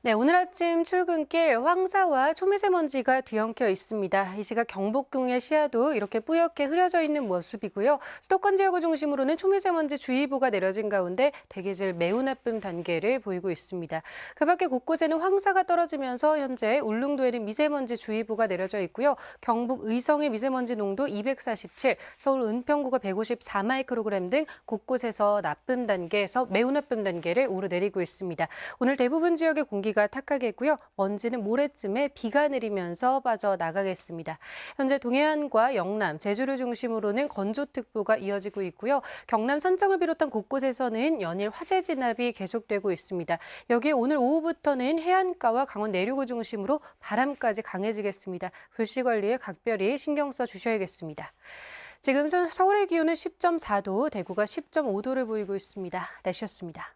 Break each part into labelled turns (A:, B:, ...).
A: 네, 오늘 아침 출근길 황사와 초미세먼지가 뒤엉켜 있습니다. 이 시각 경복궁의 시야도 이렇게 뿌옇게 흐려져 있는 모습이고요. 수도권 지역을 중심으로는 초미세먼지 주의보가 내려진 가운데 대기질 매우 나쁨 단계를 보이고 있습니다. 그 밖에 곳곳에는 황사가 떨어지면서 현재 울릉도에는 미세먼지 주의보가 내려져 있고요. 경북 의성의 미세먼지 농도 247, 서울 은평구가 154마이크로그램 등 곳곳에서 나쁨 단계에서 매우 나쁨 단계를 오르내리고 있습니다. 오늘 대부분 지역의 공기가 탁하겠고요. 먼지는 모레쯤에 비가 내리면서 빠져나가겠습니다. 현재 동해안과 영남, 제주를 중심으로는 건조특보가 이어지고 있고요. 경남 산청을 비롯한 곳곳에서는 연일 화재 진압이 계속되고 있습니다. 여기에 오늘 오후부터는 해안가와 강원 내륙을 중심으로 바람까지 강해지겠습니다. 불씨 관리에 각별히 신경 써 주셔야겠습니다. 지금 서울의 기온은 10.4도, 대구가 10.5도를 보이고 있습니다. 날씨였습니다.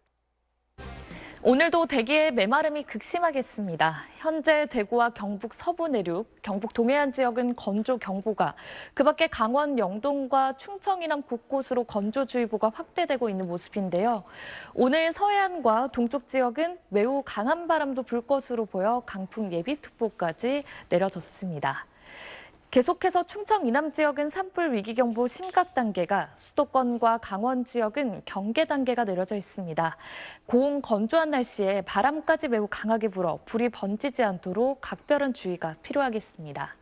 B: 오늘도 대기의 메마름이 극심하겠습니다. 현재 대구와 경북 서부 내륙, 경북 동해안 지역은 건조경보가, 그 밖에 강원 영동과 충청 이남 곳곳으로 건조주의보가 확대되고 있는 모습인데요. 오늘 서해안과 동쪽 지역은 매우 강한 바람도 불 것으로 보여 강풍 예비특보까지 내려졌습니다. 계속해서 충청 이남 지역은 산불 위기경보 심각 단계가, 수도권과 강원 지역은 경계 단계가 내려져 있습니다. 고온 건조한 날씨에 바람까지 매우 강하게 불어 불이 번지지 않도록 각별한 주의가 필요하겠습니다.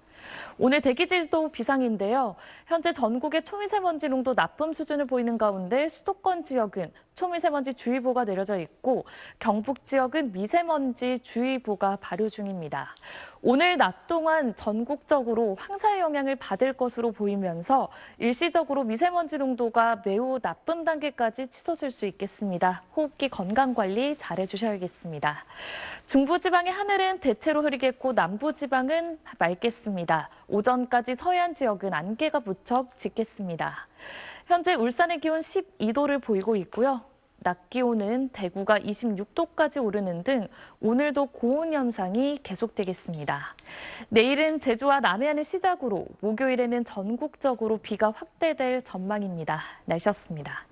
B: 오늘 대기질도 비상인데요. 현재 전국의 초미세먼지 농도 나쁨 수준을 보이는 가운데 수도권 지역은 초미세먼지 주의보가 내려져 있고 경북 지역은 미세먼지 주의보가 발효 중입니다. 오늘 낮 동안 전국적으로 황사의 영향을 받을 것으로 보이면서 일시적으로 미세먼지 농도가 매우 나쁨 단계까지 치솟을 수 있겠습니다. 호흡기 건강관리 잘해주셔야겠습니다. 중부지방의 하늘은 대체로 흐리겠고 남부지방은 맑겠습니다. 오전까지 서해안 지역은 안개가 무척 짙겠습니다. 현재 울산의 기온 12도를 보이고 있고요. 낮 기온은 대구가 26도까지 오르는 등 오늘도 고온 현상이 계속되겠습니다. 내일은 제주와 남해안을 시작으로 목요일에는 전국적으로 비가 확대될 전망입니다. 날씨였습니다.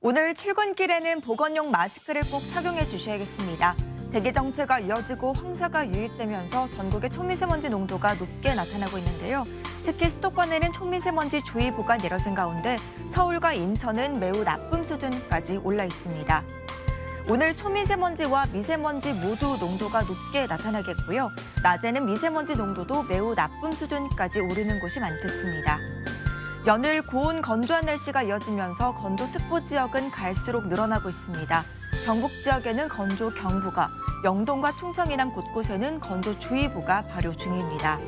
C: 오늘 출근길에는 보건용 마스크를 꼭 착용해 주셔야겠습니다. 대기 정체가 이어지고 황사가 유입되면서 전국의 초미세먼지 농도가 높게 나타나고 있는데요. 특히 수도권에는 초미세먼지 주의보가 내려진 가운데 서울과 인천은 매우 나쁨 수준까지 올라 있습니다. 오늘 초미세먼지와 미세먼지 모두 농도가 높게 나타나겠고요. 낮에는 미세먼지 농도도 매우 나쁨 수준까지 오르는 곳이 많겠습니다. 연일 고온 건조한 날씨가 이어지면서 건조특보 지역은 갈수록 늘어나고 있습니다. 경북 지역에는 건조경보가, 영동과 충청 이남 곳곳에는 건조주의보가 발효 중입니다.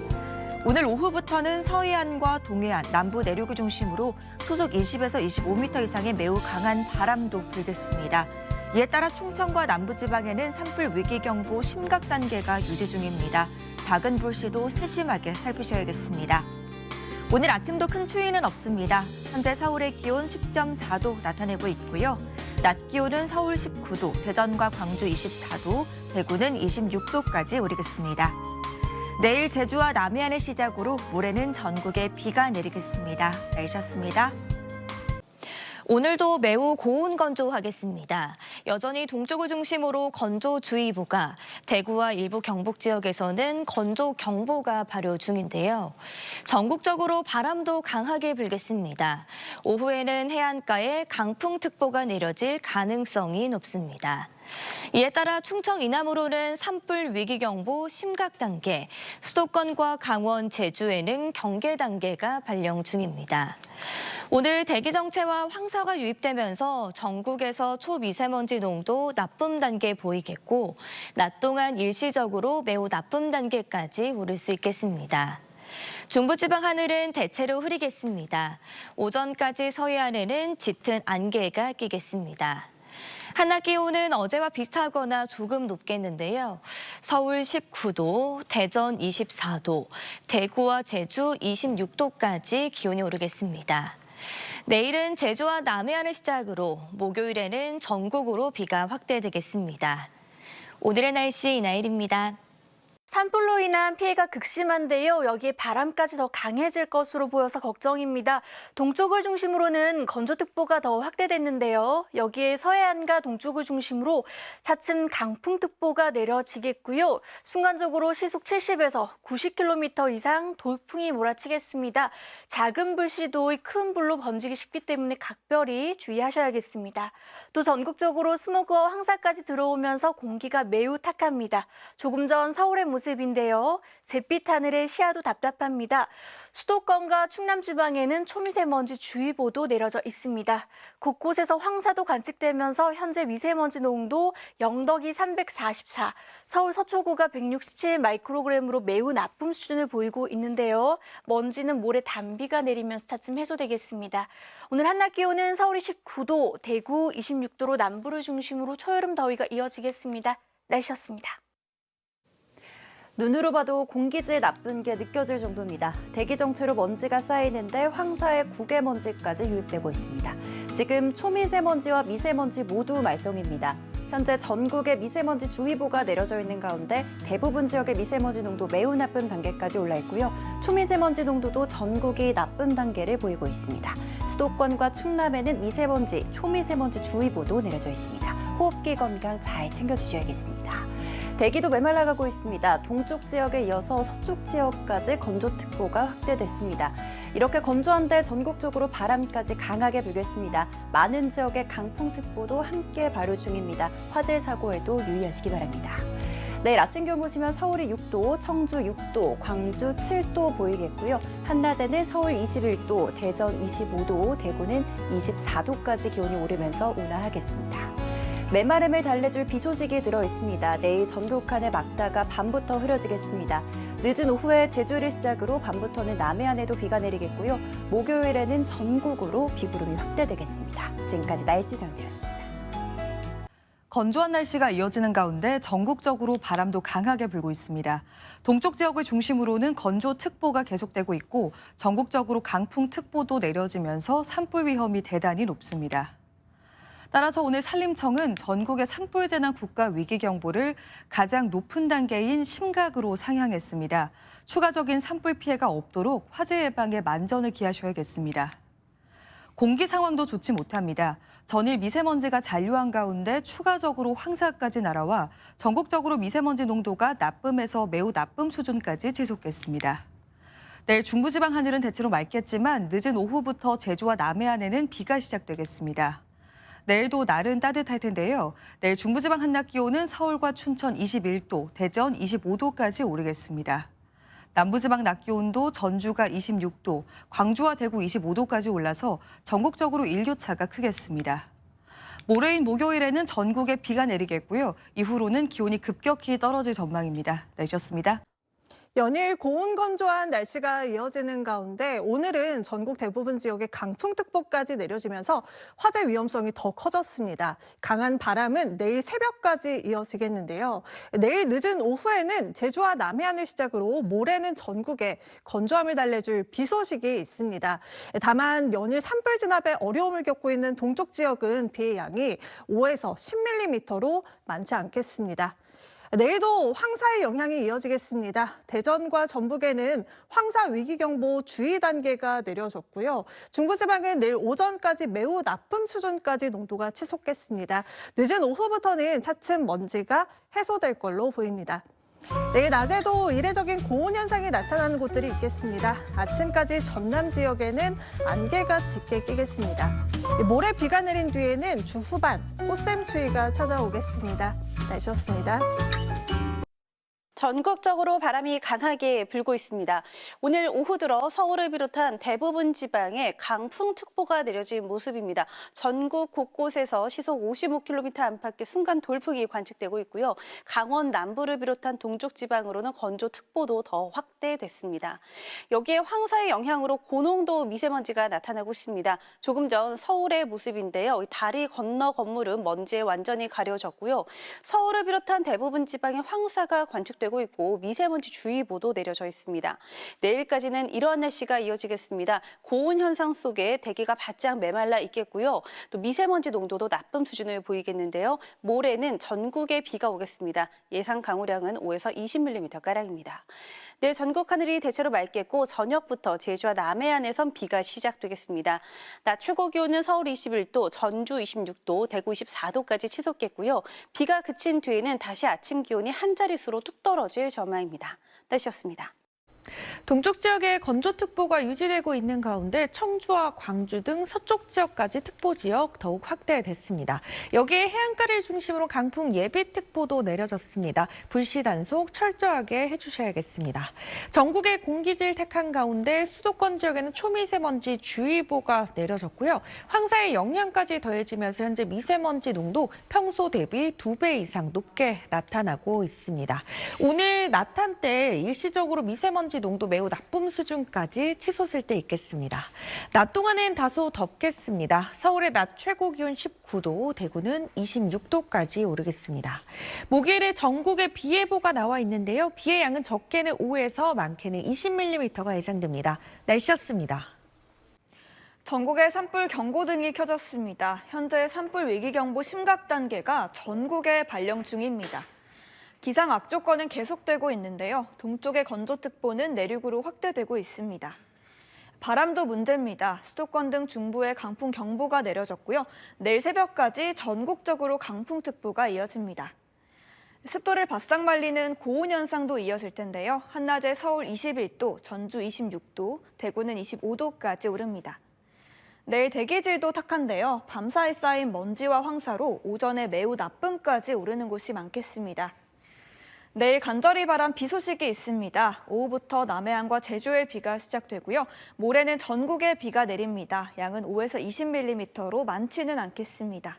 C: 오늘 오후부터는 서해안과 동해안, 남부 내륙을 중심으로 초속 20에서 25m 이상의 매우 강한 바람도 불겠습니다. 이에 따라 충청과 남부지방에는 산불 위기경보 심각 단계가 유지 중입니다. 작은 불씨도 세심하게 살피셔야겠습니다. 오늘 아침도 큰 추위는 없습니다. 현재 서울의 기온 10.4도 나타내고 있고요. 낮 기온은 서울 19도, 대전과 광주 24도, 대구는 26도까지 오르겠습니다. 내일 제주와 남해안을 시작으로 모레는 전국에 비가 내리겠습니다. 날씨였습니다.
D: 오늘도 매우 고온 건조하겠습니다. 여전히 동쪽을 중심으로 건조주의보가, 대구와 일부 경북 지역에서는 건조경보가 발효 중인데요. 전국적으로 바람도 강하게 불겠습니다. 오후에는 해안가에 강풍특보가 내려질 가능성이 높습니다. 이에 따라 충청 이남으로는 산불 위기경보 심각 단계, 수도권과 강원, 제주에는 경계 단계가 발령 중입니다. 오늘 대기 정체와 황사가 유입되면서 전국에서 초미세먼지 농도 나쁨 단계 보이겠고 낮 동안 일시적으로 매우 나쁨 단계까지 오를 수 있겠습니다. 중부지방 하늘은 대체로 흐리겠습니다. 오전까지 서해안에는 짙은 안개가 끼겠습니다. 한낮 기온은 어제와 비슷하거나 조금 높겠는데요. 서울 19도, 대전 24도, 대구와 제주 26도까지 기온이 오르겠습니다. 내일은 제주와 남해안을 시작으로 목요일에는 전국으로 비가 확대되겠습니다. 오늘의 날씨 이나일입니다.
E: 산불로 인한 피해가 극심한데요. 여기에 바람까지 더 강해질 것으로 보여서 걱정입니다. 동쪽을 중심으로는 건조특보가 더 확대됐는데요. 여기에 서해안과 동쪽을 중심으로 차츰 강풍특보가 내려지겠고요. 순간적으로 시속 70에서 90km 이상 돌풍이 몰아치겠습니다. 작은 불씨도 큰 불로 번지기 쉽기 때문에 각별히 주의하셔야겠습니다. 또 전국적으로 스모그와 황사까지 들어오면서 공기가 매우 탁합니다. 조금 전 서울의 모습인데요. 잿빛 하늘에 시야도 답답합니다. 수도권과 충남 지방에는 초미세먼지 주의보도 내려져 있습니다. 곳곳에서 황사도 관측되면서 현재 미세먼지 농도 영덕이 344, 서울 서초구가 167 마이크로그램으로 매우 나쁨 수준을 보이고 있는데요. 먼지는 모레 단비가 내리면서 차츰 해소되겠습니다. 오늘 한낮 기온은 서울이 19도, 대구 26도로 남부를 중심으로 초여름 더위가 이어지겠습니다. 날씨였습니다.
F: 눈으로 봐도 공기질 나쁜 게 느껴질 정도입니다. 대기 정체로 먼지가 쌓이는데 황사의 국외먼지까지 유입되고 있습니다. 지금 초미세먼지와 미세먼지 모두 말썽입니다. 현재 전국에 미세먼지 주의보가 내려져 있는 가운데 대부분 지역의 미세먼지 농도 매우 나쁨 단계까지 올라 있고요. 초미세먼지 농도도 전국이 나쁨 단계를 보이고 있습니다. 수도권과 충남에는 미세먼지, 초미세먼지 주의보도 내려져 있습니다. 호흡기 건강 잘 챙겨주셔야겠습니다. 대기도 메말라가고 있습니다. 동쪽 지역에 이어서 서쪽 지역까지 건조특보가 확대됐습니다. 이렇게 건조한데 전국적으로 바람까지 강하게 불겠습니다. 많은 지역에 강풍특보도 함께 발효 중입니다. 화재 사고에도 유의하시기 바랍니다. 내일 아침 기온 보시면 서울이 6도, 청주 6도, 광주 7도 보이겠고요. 한낮에는 서울 21도, 대전 25도, 대구는 24도까지 기온이 오르면서 온화하겠습니다. 메마름을 달래줄 비 소식이 들어 있습니다. 내일 전국 한에 막다가 밤부터 흐려지겠습니다. 늦은 오후에 제주를 시작으로 밤부터는 남해안에도 비가 내리겠고요. 목요일에는 전국으로 비구름이 확대되겠습니다. 지금까지 날씨 정리였습니다.
C: 건조한 날씨가 이어지는 가운데 전국적으로 바람도 강하게 불고 있습니다. 동쪽 지역을 중심으로는 건조특보가 계속되고 있고 전국적으로 강풍특보도 내려지면서 산불 위험이 대단히 높습니다. 따라서 오늘 산림청은 전국의 산불 재난 국가 위기 경보를 가장 높은 단계인 심각으로 상향했습니다. 추가적인 산불 피해가 없도록 화재 예방에 만전을 기하셔야겠습니다. 공기 상황도 좋지 못합니다. 전일 미세먼지가 잔류한 가운데 추가적으로 황사까지 날아와 전국적으로 미세먼지 농도가 나쁨에서 매우 나쁨 수준까지 지속됐습니다. 내일 중부지방 하늘은 대체로 맑겠지만 늦은 오후부터 제주와 남해안에는 비가 시작되겠습니다. 내일도 날은 따뜻할 텐데요. 내일 중부지방 한낮 기온은 서울과 춘천 21도, 대전 25도까지 오르겠습니다. 남부지방 낮 기온도 전주가 26도, 광주와 대구 25도까지 올라서 전국적으로 일교차가 크겠습니다. 모레인 목요일에는 전국에 비가 내리겠고요. 이후로는 기온이 급격히 떨어질 전망입니다. 날씨였습니다.
G: 연일 고온 건조한 날씨가 이어지는 가운데 오늘은 전국 대부분 지역에 강풍특보까지 내려지면서 화재 위험성이 더 커졌습니다. 강한 바람은 내일 새벽까지 이어지겠는데요. 내일 늦은 오후에는 제주와 남해안을 시작으로 모레는 전국에 건조함을 달래줄 비 소식이 있습니다. 다만 연일 산불 진압에 어려움을 겪고 있는 동쪽 지역은 비의 양이 5에서 10mm로 많지 않겠습니다. 내일도 황사의 영향이 이어지겠습니다. 대전과 전북에는 황사 위기경보 주의 단계가 내려졌고요. 중부지방은 내일 오전까지 매우 나쁨 수준까지 농도가 치솟겠습니다. 늦은 오후부터는 차츰 먼지가 해소될 걸로 보입니다. 내일 낮에도 이례적인 고온 현상이 나타나는 곳들이 있겠습니다. 아침까지 전남 지역에는 안개가 짙게 끼겠습니다. 모레 비가 내린 뒤에는 주 후반 꽃샘추위가 찾아오겠습니다. 날씨였습니다.
H: 전국적으로 바람이 강하게 불고 있습니다. 오늘 오후 들어 서울을 비롯한 대부분 지방에 강풍특보가 내려진 모습입니다. 전국 곳곳에서 시속 55km 안팎의 순간 돌풍이 관측되고 있고요. 강원 남부를 비롯한 동쪽 지방으로는 건조특보도 더 확대됐습니다. 여기에 황사의 영향으로 고농도 미세먼지가 나타나고 있습니다. 조금 전 서울의 모습인데요. 다리 건너 건물은 먼지에 완전히 가려졌고요. 서울을 비롯한 대부분 지방에 황사가 관측되고 계속되고 있고 미세먼지 주의보도 내려져 있습니다. 내일까지는 이러한 날씨가 이어지겠습니다. 고온 현상 속에 대기가 바짝 메말라 있겠고요. 또 미세먼지 농도도 나쁨 수준을 보이겠는데요. 모레는 전국에 비가 오겠습니다. 예상 강우량은 5에서 20mm가량입니다. 내일 전국 하늘이 대체로 맑겠고 저녁부터 제주와 남해안에선 비가 시작되겠습니다. 낮 최고 기온은 서울 21도, 전주 26도, 대구 24도까지 치솟겠고요. 비가 그친 뒤에는 다시 아침 기온이 한 자릿수로 뚝 떨어질 전망입니다. 날씨였습니다.
I: 동쪽 지역에 건조특보가 유지되고 있는 가운데 청주와 광주 등 서쪽 지역까지 특보 지역 더욱 확대됐습니다. 여기에 해안가를 중심으로 강풍 예비특보도 내려졌습니다. 불시 단속 철저하게 해주셔야겠습니다. 전국의 공기질 택한 가운데 수도권 지역에는 초미세먼지 주의보가 내려졌고요. 황사의 영향까지 더해지면서 현재 미세먼지 농도 평소 대비 2배 이상 높게 나타나고 있습니다. 오늘 낮 한때 일시적으로 미세먼지 농도 매우 나쁨 수준까지 치솟을 때 있겠습니다. 낮 동안엔 다소 덥겠습니다. 서울의 낮 최고 기온 19도, 대구는 26도까지 오르겠습니다. 목요일에 전국에 비 예보가 나와 있는데요. 비의 양은 적게는 5에서 많게는 20mm가 예상됩니다. 날씨였습니다.
J: 전국에 산불 경고등이 켜졌습니다. 현재 산불 위기경보 심각 단계가 전국에 발령 중입니다. 기상 악조건은 계속되고 있는데요. 동쪽의 건조특보는 내륙으로 확대되고 있습니다. 바람도 문제입니다. 수도권 등 중부에 강풍 경보가 내려졌고요. 내일 새벽까지 전국적으로 강풍특보가 이어집니다. 습도를 바싹 말리는 고온 현상도 이어질 텐데요. 한낮에 서울 21도, 전주 26도, 대구는 25도까지 오릅니다. 내일 대기질도 탁한데요. 밤사이 쌓인 먼지와 황사로 오전에 매우 나쁨까지 오르는 곳이 많겠습니다. 내일 간절히 바람 비 소식이 있습니다. 오후부터 남해안과 제주에 비가 시작되고요. 모레는 전국에 비가 내립니다. 양은 5에서 20mm로 많지는 않겠습니다.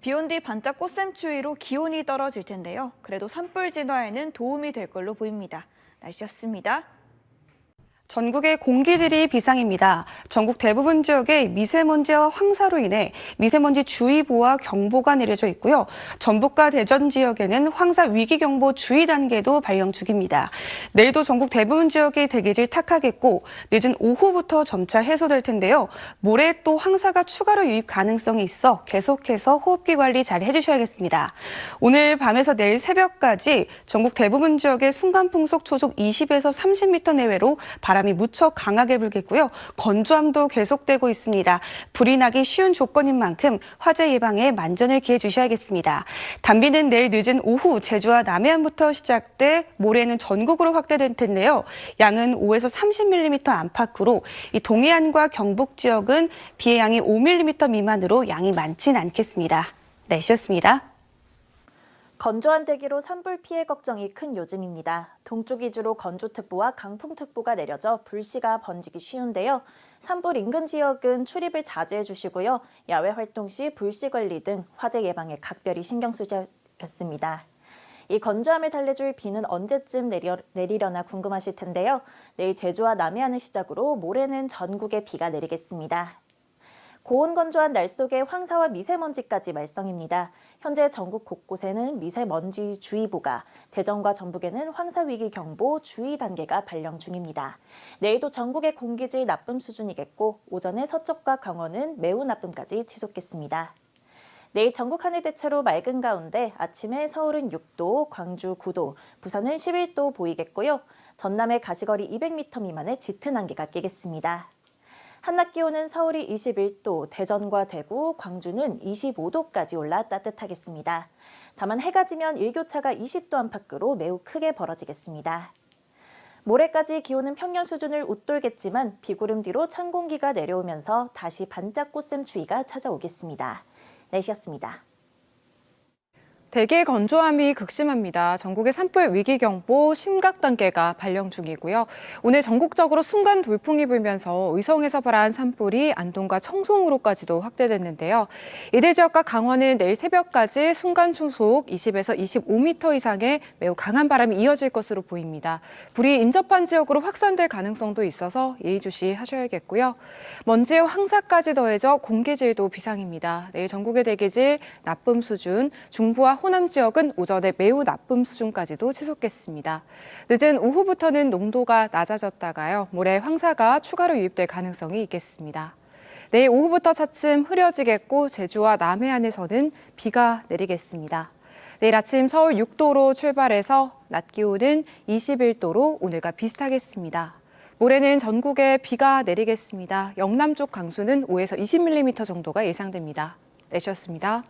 J: 비 온 뒤 반짝 꽃샘추위로 기온이 떨어질 텐데요. 그래도 산불 진화에는 도움이 될 걸로 보입니다. 날씨였습니다.
K: 전국의 공기질이 비상입니다. 전국 대부분 지역에 미세먼지와 황사로 인해 미세먼지 주의보와 경보가 내려져 있고요. 전북과 대전 지역에는 황사 위기경보 주의 단계도 발령 중입니다. 내일도 전국 대부분 지역의 대기질 탁하겠고 늦은 오후부터 점차 해소될 텐데요. 모레 또 황사가 추가로 유입 가능성이 있어 계속해서 호흡기 관리 잘 해주셔야겠습니다. 오늘 밤에서 내일 새벽까지 전국 대부분 지역의 순간풍속 초속 20에서 30m 내외로 바람이 무척 강하게 불겠고요. 건조함도 계속되고 있습니다. 불이 나기 쉬운 조건인 만큼 화재 예방에 만전을 기해 주셔야겠습니다. 단비는 내일 늦은 오후 제주와 남해안부터 시작돼 모레는 전국으로 확대될 텐데요. 양은 5에서 30mm 안팎으로 이 동해안과 경북 지역은 비의 양이 5mm 미만으로 양이 많진 않겠습니다. 날씨였습니다.
L: 건조한 대기로 산불 피해 걱정이 큰 요즘입니다. 동쪽 위주로 건조특보와 강풍특보가 내려져 불씨가 번지기 쉬운데요. 산불 인근 지역은 출입을 자제해 주시고요. 야외 활동 시 불씨 관리 등 화재 예방에 각별히 신경 쓰셔야겠습니다. 이 건조함을 달래줄 비는 언제쯤 내리려나 궁금하실 텐데요. 내일 제주와 남해안을 시작으로 모레는 전국에 비가 내리겠습니다. 고온 건조한 날 속에 황사와 미세먼지까지 말썽입니다. 현재 전국 곳곳에는 미세먼지 주의보가, 대전과 전북에는 황사위기 경보 주의 단계가 발령 중입니다. 내일도 전국의 공기질 나쁨 수준이겠고 오전에 서쪽과 강원은 매우 나쁨까지 치솟겠습니다. 내일 전국 하늘 대체로 맑은 가운데 아침에 서울은 6도, 광주 9도, 부산은 11도 보이겠고요. 전남의 가시거리 200m 미만의 짙은 안개가 끼겠습니다. 한낮 기온은 서울이 21도, 대전과 대구, 광주는 25도까지 올라 따뜻하겠습니다. 다만 해가 지면 일교차가 20도 안팎으로 매우 크게 벌어지겠습니다. 모레까지 기온은 평년 수준을 웃돌겠지만 비구름 뒤로 찬 공기가 내려오면서 다시 반짝 꽃샘 추위가 찾아오겠습니다. 날씨였습니다.
M: 대기 건조함이 극심합니다. 전국의 산불 위기경보 심각 단계가 발령 중이고요. 오늘 전국적으로 순간 돌풍이 불면서 의성에서 발한 산불이 안동과 청송으로까지도 확대됐는데요. 이들 지역과 강원은 내일 새벽까지 순간 초속 20에서 25m 이상의 매우 강한 바람이 이어질 것으로 보입니다. 불이 인접한 지역으로 확산될 가능성도 있어서 예의주시하셔야겠고요. 먼지에 황사까지 더해져 공기질도 비상입니다. 내일 전국의 대기질 나쁨 수준, 중부와 호남 지역은 오전에 매우 나쁨 수준까지도 치솟겠습니다. 늦은 오후부터는 농도가 낮아졌다가요. 모레 황사가 추가로 유입될 가능성이 있겠습니다. 내일 오후부터 차츰 흐려지겠고 제주와 남해안에서는 비가 내리겠습니다. 내일 아침 서울 6도로 출발해서 낮 기온은 21도로 오늘과 비슷하겠습니다. 모레는 전국에 비가 내리겠습니다. 영남 쪽 강수는 5에서 20mm 정도가 예상됩니다. 내주셨습니다.